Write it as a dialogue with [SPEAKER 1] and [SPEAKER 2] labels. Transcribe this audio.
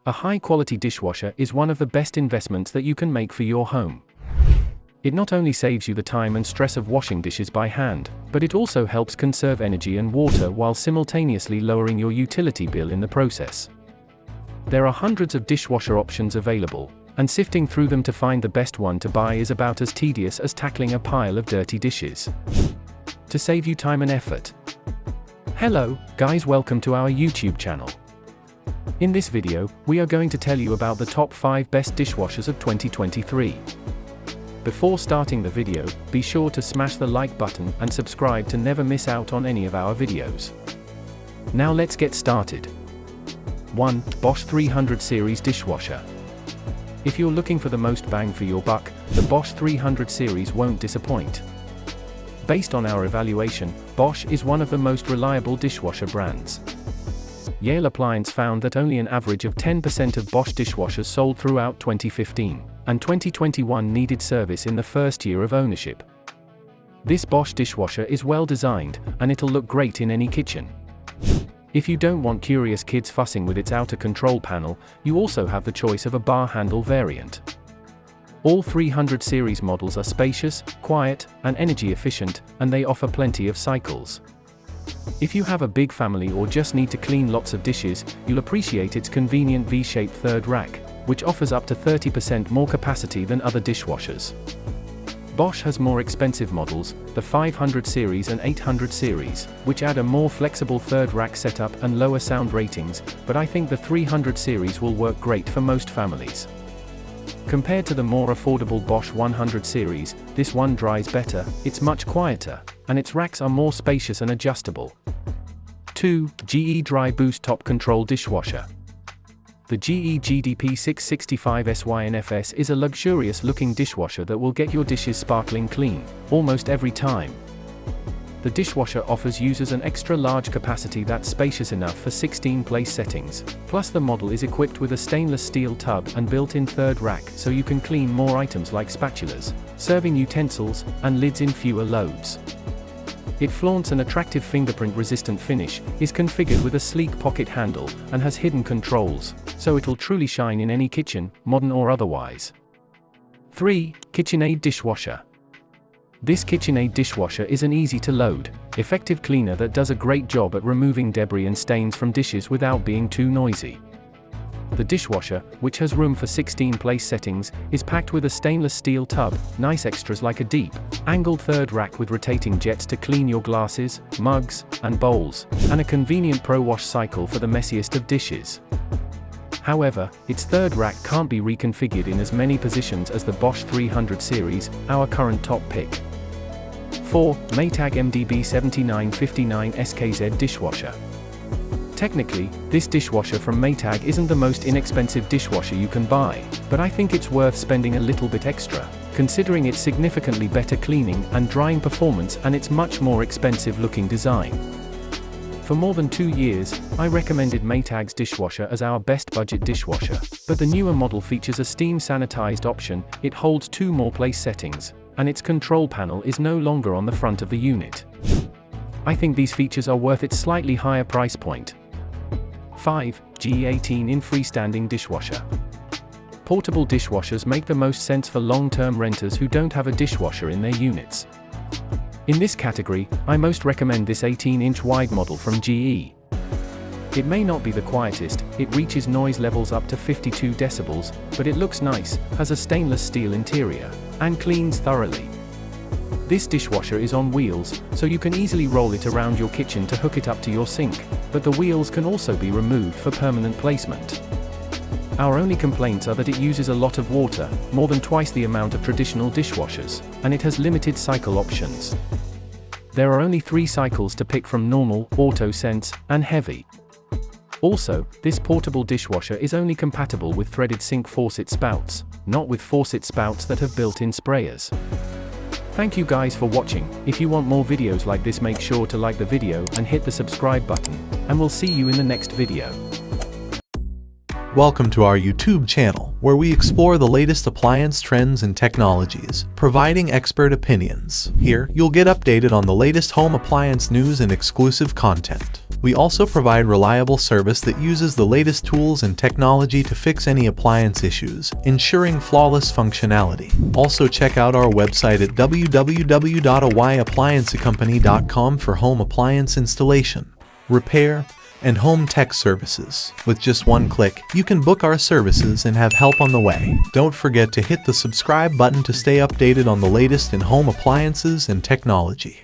[SPEAKER 1] A high-quality dishwasher is one of the best investments that you can make for your home. It not only saves you the time and stress of washing dishes by hand, but it also helps conserve energy and water while simultaneously lowering your utility bill in the process. There are hundreds of dishwasher options available, and sifting through them to find the best one to buy is about as tedious as tackling a pile of dirty dishes. To save you time and effort. Hello, guys, welcome to our YouTube channel. In this video, we are going to tell you about the top 5 best dishwashers of 2023. Before starting the video, be sure to smash the like button and subscribe to never miss out on any of our videos. Now let's get started. 1. Bosch 300 Series Dishwasher. If you're looking for the most bang for your buck, the Bosch 300 Series won't disappoint. Based on our evaluation, Bosch is one of the most reliable dishwasher brands. Yale Appliance found that only an average of 10% of Bosch dishwashers sold throughout 2015, and 2021 needed service in the first year of ownership. This Bosch dishwasher is well designed, and it'll look great in any kitchen. If you don't want curious kids fussing with its outer control panel, you also have the choice of a bar handle variant. All 300 series models are spacious, quiet, and energy efficient, and they offer plenty of cycles. If you have a big family or just need to clean lots of dishes, you'll appreciate its convenient V-shaped third rack, which offers up to 30% more capacity than other dishwashers. Bosch has more expensive models, the 500 series and 800 series, which add a more flexible third rack setup and lower sound ratings, but I think the 300 series will work great for most families. Compared to the more affordable Bosch 100 series, this one dries better, it's much quieter, and its racks are more spacious and adjustable. 2. GE Dry Boost Top Control Dishwasher. The GE GDP 665 SYNFS is a luxurious-looking dishwasher that will get your dishes sparkling clean, almost every time. The dishwasher offers users an extra large capacity that's spacious enough for 16 place settings, plus the model is equipped with a stainless steel tub and built-in third rack so you can clean more items like spatulas, serving utensils, and lids in fewer loads. It flaunts an attractive fingerprint-resistant finish, is configured with a sleek pocket handle, and has hidden controls, so it'll truly shine in any kitchen, modern or otherwise. 3. KitchenAid Dishwasher. This KitchenAid dishwasher is an easy-to-load, effective cleaner that does a great job at removing debris and stains from dishes without being too noisy. The dishwasher, which has room for 16 place settings, is packed with a stainless steel tub, nice extras like a deep, angled third rack with rotating jets to clean your glasses, mugs, and bowls, and a convenient pro-wash cycle for the messiest of dishes. However, its third rack can't be reconfigured in as many positions as the Bosch 300 series, our current top pick. 4. Maytag MDB 7959 SKZ Dishwasher. Technically, this dishwasher from Maytag isn't the most inexpensive dishwasher you can buy, but I think it's worth spending a little bit extra, considering its significantly better cleaning and drying performance and its much more expensive looking design. For more than 2 years, I recommended Maytag's dishwasher as our best budget dishwasher, but the newer model features a steam sanitized option, it holds 2 more place settings, and its control panel is no longer on the front of the unit. I think these features are worth its slightly higher price point. 5. GE18 Freestanding Dishwasher. Portable dishwashers make the most sense for long-term renters who don't have a dishwasher in their units. In this category, I most recommend this 18-inch wide model from GE. It may not be the quietest, it reaches noise levels up to 52 decibels, but it looks nice, has a stainless steel interior, and cleans thoroughly. This dishwasher is on wheels, so you can easily roll it around your kitchen to hook it up to your sink, but the wheels can also be removed for permanent placement. Our only complaints are that it uses a lot of water, more than twice the amount of traditional dishwashers, and it has limited cycle options. There are only 3 cycles to pick from: normal, auto sense, and heavy. Also, this portable dishwasher is only compatible with threaded sink faucet spouts, not with faucet spouts that have built-in sprayers. Thank you guys for watching. If you want more videos like this, make sure to like the video and hit the subscribe button, and we'll see you in the next video.
[SPEAKER 2] Welcome to our YouTube channel, where we explore the latest appliance trends and technologies, providing expert opinions. Here, you'll get updated on the latest home appliance news and exclusive content. We also provide reliable service that uses the latest tools and technology to fix any appliance issues, ensuring flawless functionality. Also check out our website at www.ayappliancecompany.com for home appliance installation, repair, and home tech services. With just one click, you can book our services and have help on the way. Don't forget to hit the subscribe button to stay updated on the latest in home appliances and technology.